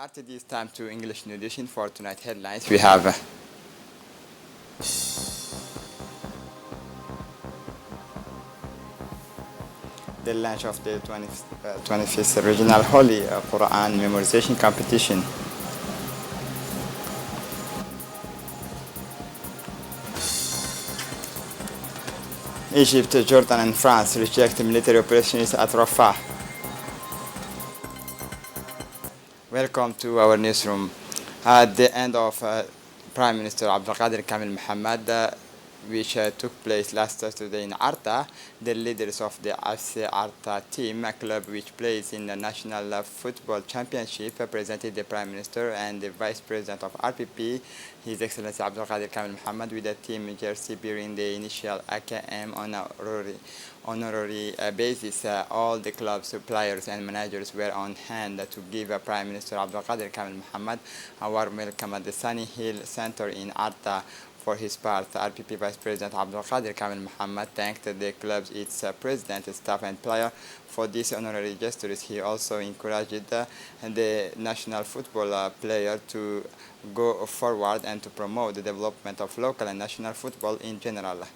start this time to English New Edition for tonight headlines. We have the launch of the 25th Regional Holy Quran Memorization Competition. Egypt, Jordan and France reject military operations at Rafah. Welcome to our newsroom. At the end of Prime Minister Abdelkader Kamel Mohammed, which took place last Saturday in Arta, the leaders of the FC Arta team, a club which plays in the National Football Championship, presented the Prime Minister and the Vice President of RPP, His Excellency Abdelkader Kamel Mohammed, with the team jersey bearing the initial AKM honorary basis. All the club's players and managers were on hand to give Prime Minister Abdelkader Kamel Mohammed a warm welcome at the Sunny Hill Center in Arta. For his part, RPP Vice President Abdelkader Kamel Mohammed thanked the club's its president, staff and player for these honorary gestures. He also encouraged the national football player to go forward and to promote the development of local and national football in general.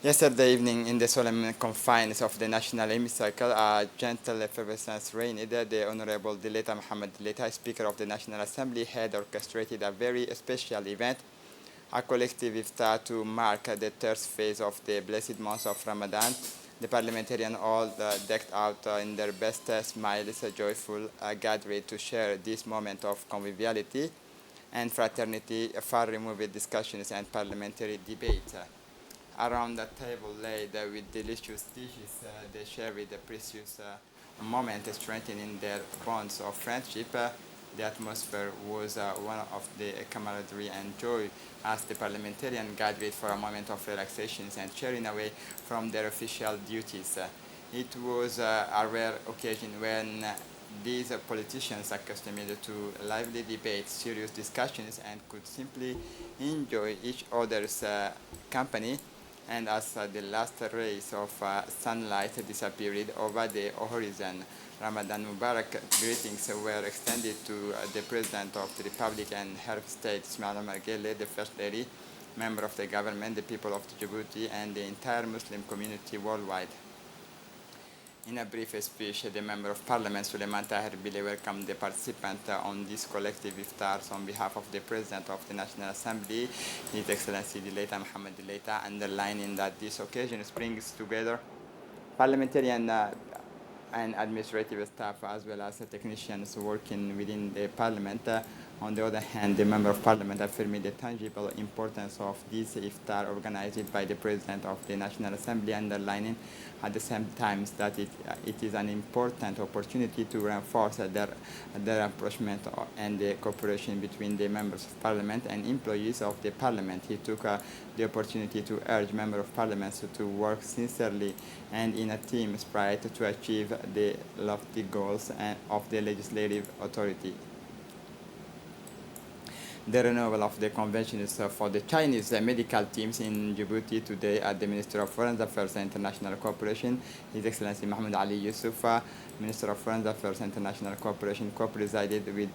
Yesterday evening, in the solemn confines of the National Hemicycle, a gentle effervescence reigned. The Honorable Dileita Mohammed Dileita, Speaker of the National Assembly, had orchestrated a very special event, a collective iftar to mark the third phase of the blessed month of Ramadan. The parliamentarians, all decked out in their best smiles, joyful, gathered to share this moment of conviviality and fraternity, far removed discussions and parliamentary debate. Around the table laid with delicious dishes, they shared the precious moment, strengthening their bonds of friendship. The atmosphere was one of the camaraderie and joy as the parliamentarians gathered for a moment of relaxation and sharing away from their official duties. It was a rare occasion when these politicians accustomed to lively debates, serious discussions, and could simply enjoy each other's company. And as the last rays of sunlight disappeared over the horizon, Ramadan Mubarak greetings were extended to the President of the Republic and Head of State, Ismail Omar Guelleh, the First Lady, member of the government, the people of Djibouti, and the entire Muslim community worldwide. In a brief speech, the Member of Parliament, Suleiman Tahir Bile, welcomed the participants on this collective iftars on behalf of the President of the National Assembly, His Excellency Dileita Mohammed Dileita, underlining that this occasion brings together parliamentarian and administrative staff as well as technicians working within the Parliament. On the other hand, the Member of Parliament affirmed the tangible importance of this iftar organized by the President of the National Assembly, underlining at the same time that it is an important opportunity to reinforce their rapprochement and the cooperation between the Members of Parliament and employees of the Parliament. He took the opportunity to urge Members of Parliament to work sincerely and in a team spirit to achieve the lofty goals of the legislative authority. The renewal of the conventions for the Chinese medical teams in Djibouti today at the Minister of Foreign Affairs and International Cooperation, His Excellency Mahmoud Ali Yusuf, Minister of Foreign Affairs and International Cooperation, co-presided with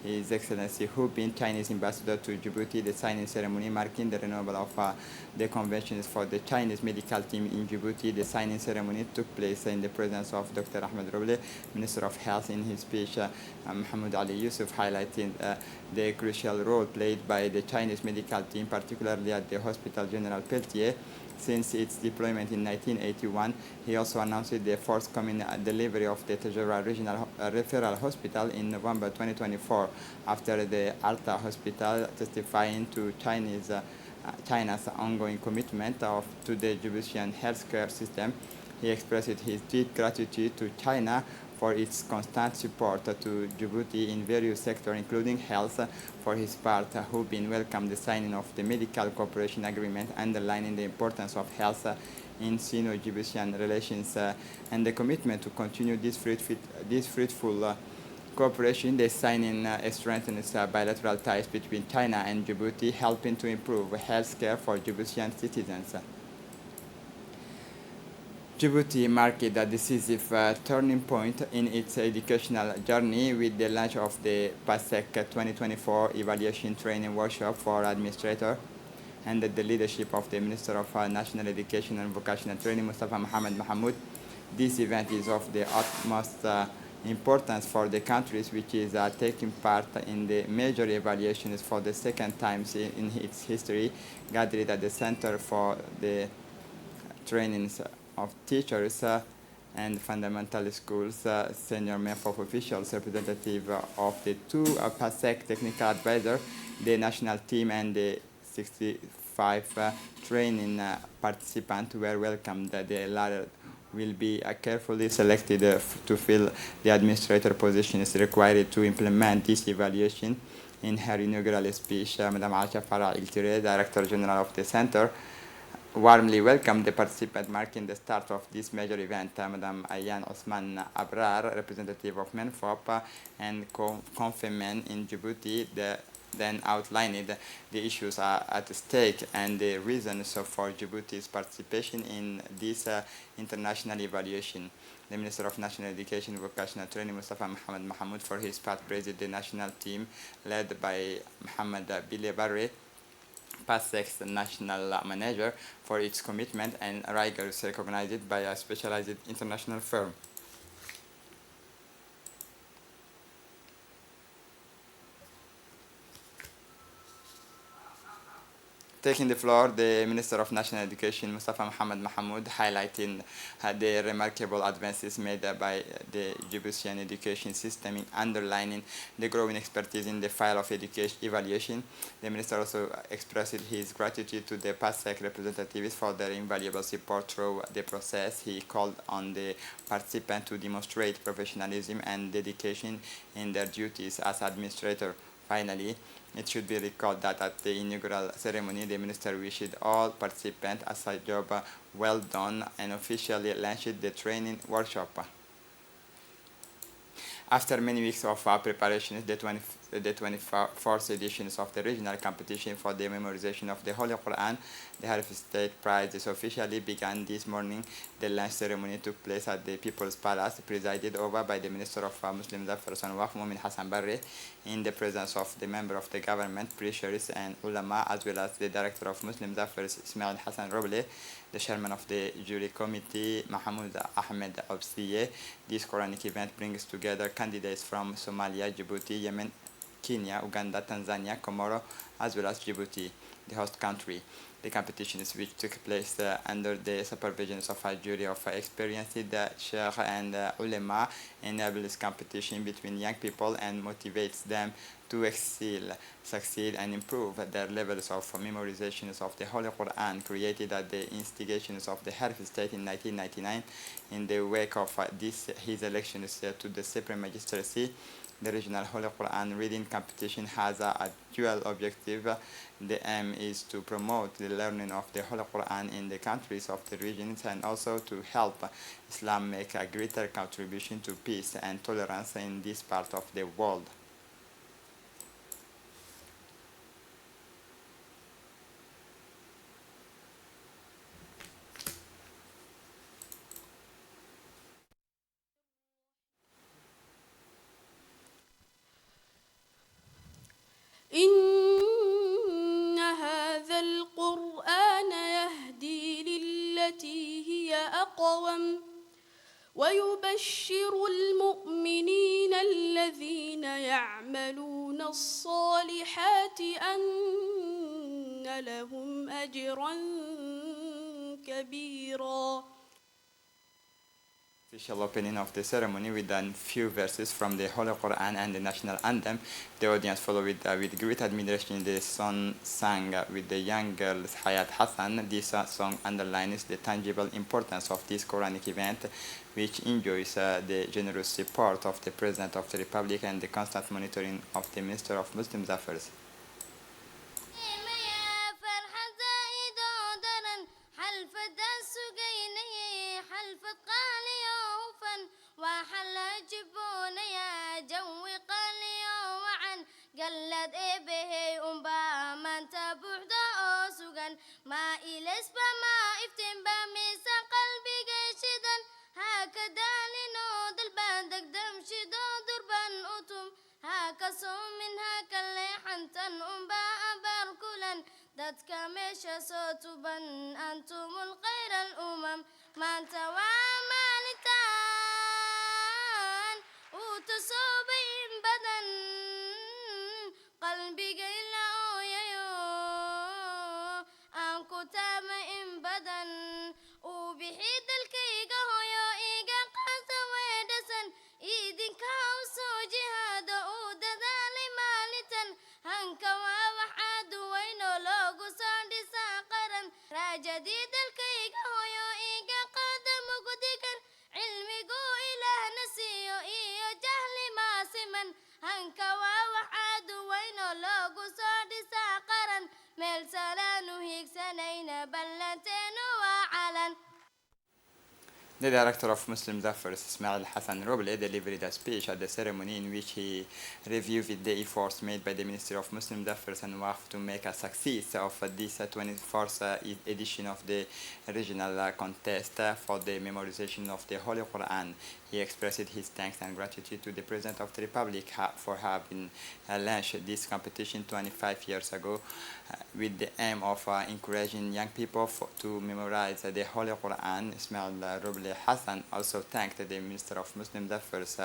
His Excellency Hu Bin, Chinese Ambassador to Djibouti, the signing ceremony marking the renewal of the conventions for the Chinese medical team in Djibouti. The signing ceremony took place in the presence of Dr. Ahmed Roble, Minister of Health. In his speech, Mahmoud Ali Yusuf highlighted the crucial role played by the Chinese medical team, particularly at the Hospital General Peltier, since its deployment in 1981. He also announced the forthcoming delivery of the Tajoura Regional Referral Hospital in November 2024, after the Arta Hospital testifying to China's ongoing commitment to the Djiboutian healthcare system. He expressed his deep gratitude to China for its constant support to Djibouti in various sectors, including health. For his part, Hu Bin welcomed the signing of the medical cooperation agreement, underlining the importance of health in Sino-Djiboutian relations and the commitment to continue this fruitful cooperation. The signing strengthens bilateral ties between China and Djibouti, helping to improve health care for Djiboutian citizens. Djibouti marked a decisive turning point in its educational journey with the launch of the PASEC 2024 Evaluation Training Workshop for Administrator under the leadership of the Minister of National Education and Vocational Training, Mustafa Mohamed Mahmoud. This event is of the utmost importance for the countries which is taking part in the major evaluations for the second time in its history, gathered at the Center for the Trainings of Teachers and Fundamental Schools, senior MEFOF officials, representative of the two PASEC technical advisor, the national team, and the 65 training participants were welcomed. The latter will be carefully selected to fill the administrator positions required to implement this evaluation. In her inaugural speech, Madam Aisha Farah Iltire, Director General of the Center, warmly welcomed the participant, marking the start of this major event. Madam Ayan Osman Abrar, representative of MENFOP and CONFEMEN in Djibouti, then outlined the issues at stake and the reasons for Djibouti's participation in this international evaluation. The Minister of National Education and Vocational Training, Mustafa Mohamed Mahmoud, for his part praised the national team led by Mohamed Bile Barre, PASEC's national manager, for its commitment and rigors recognized by a specialized international firm. Taking the floor, the Minister of National Education, Mustafa Mohamed Mahmoud, highlighting the remarkable advances made by the Djiboutian education system, underlining the growing expertise in the field of education evaluation. The Minister also expressed his gratitude to the PASEC representatives for their invaluable support through the process. He called on the participants to demonstrate professionalism and dedication in their duties as administrator. Finally, it should be recalled that at the inaugural ceremony, the minister wished all participants a job well done and officially launched the training workshop. After many weeks of preparations, the 24th editions of the regional competition for the memorization of the Holy Quran, the Harif State Prize, officially began this morning. The launch ceremony took place at the People's Palace, presided over by the Minister of Muslim Affairs and Waqf, Mumin Hassan Barre, in the presence of the member of the government, preachers, and ulama, as well as the Director of Muslim Affairs, Ismail Hassan Roble, the chairman of the jury committee, Mahmoud Ahmed Obsiye. This Quranic event brings together candidates from Somalia, Djibouti, Yemen, Kenya, Uganda, Tanzania, Comoro, as well as Djibouti, the host country. The competitions, which took place under the supervision of a jury of experienced sheikh and ulema, enables competition between young people and motivates them to excel, succeed, and improve their levels of memorization of the Holy Quran, created at the instigations of the Harif State in 1999. In the wake of his elections to the Supreme Magistracy, the regional Holy Quran reading competition has a dual objective. The aim is to promote the learning of the Holy Quran in the countries of the regions, and also to help Islam make a greater contribution to peace and tolerance in this part of the world. إن هذا القرآن يهدي للتي هي أقوم ويبشر المؤمنين الذين يعملون الصالحات أن لهم أجرا كبيرا. Official opening of the ceremony with a few verses from the Holy Quran and the national anthem. The audience followed with great admiration the song sung with the young girl Hayat Hassan. This song underlines the tangible importance of this Quranic event, which enjoys the generous support of the President of the Republic and the constant monitoring of the Minister of Muslim Affairs. قلد به أمبا من تبعد أسوغن ما إلس بما افتن بميسان قلبي جيش kasoo minhaa ka leexantan unbaa abaarkulan dadka meesha soo tuban antumul khayra alumam maanta waa maalintaan uu tusoobay in badan qalbiga ila ooyayo aan ku taama in badan uu bixi dalkayga hoyo iga qaasa weedhasan idinka u soo jihaada uu dadaalay maalintan hanka waa waxaad weynoo loogu soo dhisaa qaran raajadii dalkayga hoyo iga qaada mugdigan cilmigu ilaahna siiyo iyo jahli maasiman hanka waa waxaad weynoo loogu soo dhisaa qaran meel salaanu hiigsanayna ballanteenu waa calan. The director of Muslim Zafars, Ismail Hassan Roble, delivered a speech at the ceremony in which he reviewed the efforts made by the Ministry of Muslim Zafars and WAF to make a success of this 24th edition of the regional contest for the memorization of the Holy Quran. He expressed his thanks and gratitude to the President of the Republic for having launched this competition 25 years ago with the aim of encouraging young people to memorize the Holy Quran. Ismail Roble Hassan also thanked the Minister of Muslim Affairs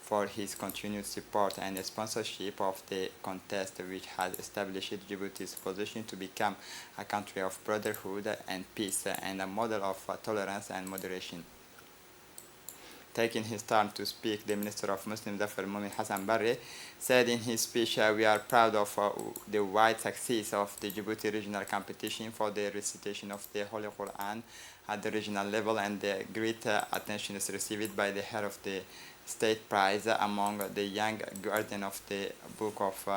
for his continued support and sponsorship of the contest, which has established Djibouti's position to become a country of brotherhood and peace and a model of tolerance and moderation. Taking his turn to speak, the Minister of Muslim Affairs, Momin Hassan Barre, said in his speech, we are proud of the wide success of the Djibouti regional competition for the recitation of the Holy Quran at the regional level and the great attention is received by the head of the state prize among the young guardian of the Book of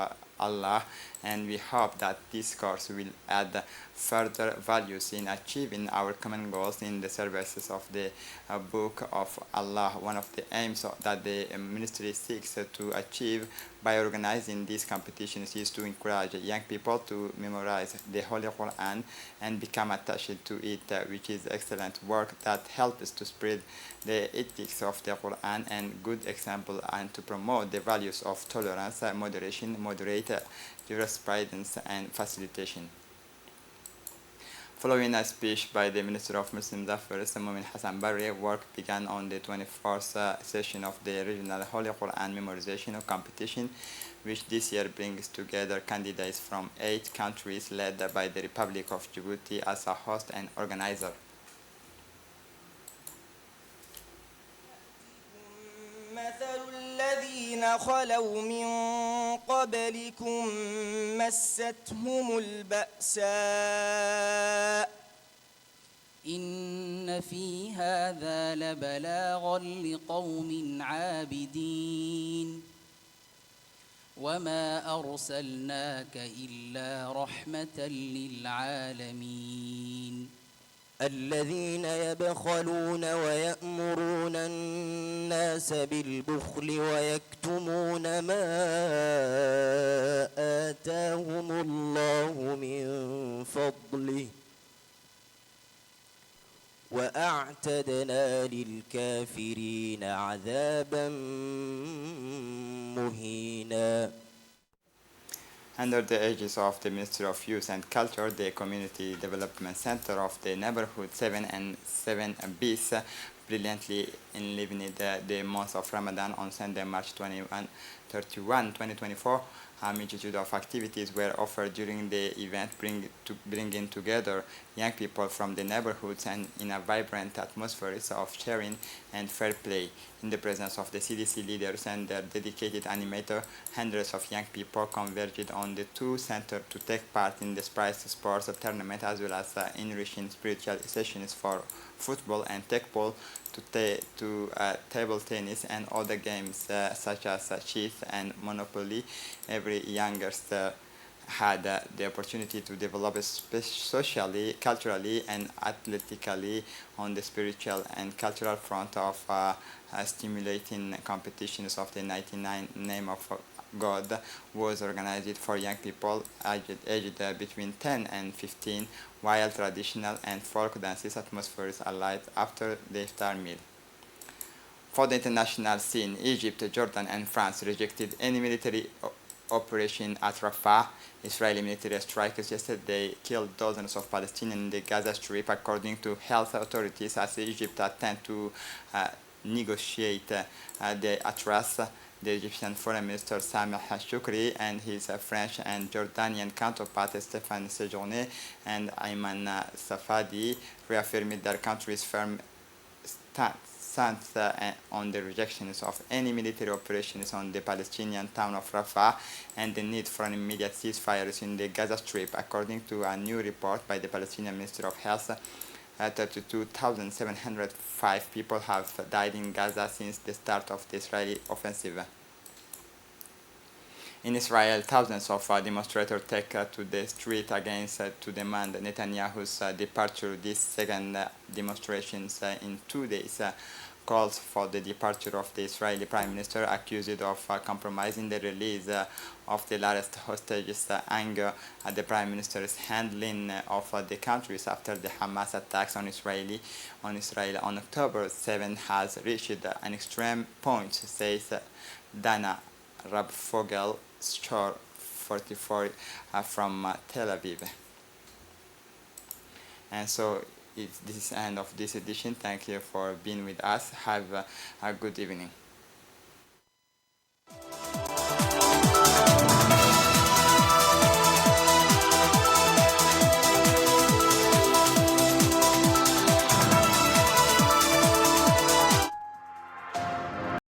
Allah, and we hope that this course will add further values in achieving our common goals in the services of the Book of Allah. One of the aims that the ministry seeks to achieve by organizing these competitions is to encourage young people to memorize the Holy Quran and become attached to it, which is excellent work that helps to spread the ethics of the Quran and good example and to promote the values of tolerance, moderation, moderate jurisprudence and facilitation. Following a speech by the Minister of Muslim Affairs, Momin Hassan Barre, work began on the 24th session of the regional Holy Quran memorization competition, which this year brings together candidates from 8 countries led by the Republic of Djibouti as a host and organizer. مثل الذين خلوا من قبلكم مستهم البأساء إن في هذا لبلاغا لقوم عابدين وما أرسلناك إلا رحمة للعالمين الذين يبخلون ويأمرون الناس بالبخل ويكتمون ما آتاهم الله من فضله وأعتدنا للكافرين عذابا مهينا. Under the aegis of the Ministry of Youth and Culture, the Community Development Center of the Neighborhood 7 and 7bis brilliantly enlivened the month of Ramadan on Sunday, March 31, 2024. A multitude of activities were offered during the event, bringing together young people from the neighborhoods and in a vibrant atmosphere of sharing and fair play. In the presence of the CDC leaders and their dedicated animator, hundreds of young people converged on the two centers to take part in the Prize Sports tournament, as well as enriching spiritual sessions for football and tekball, to table tennis and other games such as chess and Monopoly. Every youngster had the opportunity to develop socially, culturally, and athletically on the spiritual and cultural front of stimulating competitions of the 99 Name of God was organized for young people aged between 10 and 15, while traditional and folk dances atmospheres alight after the iftar meal. For the international scene, Egypt, Jordan, and France rejected any military operation at Rafah. Israeli military strikers yesterday killed dozens of Palestinians in the Gaza Strip, according to health authorities, as Egypt attempted to negotiate the atras. The Egyptian Foreign Minister Sameh Shoukry and his French and Jordanian counterpart Stéphane Séjourné and Ayman Safadi reaffirmed their country's firm stance on the rejections of any military operations on the Palestinian town of Rafah and the need for an immediate ceasefire in the Gaza Strip, according to a new report by the Palestinian Ministry of Health. 32,705 people have died in Gaza since the start of the Israeli offensive. In Israel, thousands of demonstrators take to the street against to demand Netanyahu's departure. These second demonstrations in 2 days calls for the departure of the Israeli Prime Minister, accused of compromising the release of the latest hostages. Anger at the Prime Minister's handling of the countries after the Hamas attacks on Israel on October 7 has reached an extreme point, says Dana Rabfogel, Shore 44 from Tel Aviv. And so this is the end of this edition. Thank you for being with us. Have a good evening.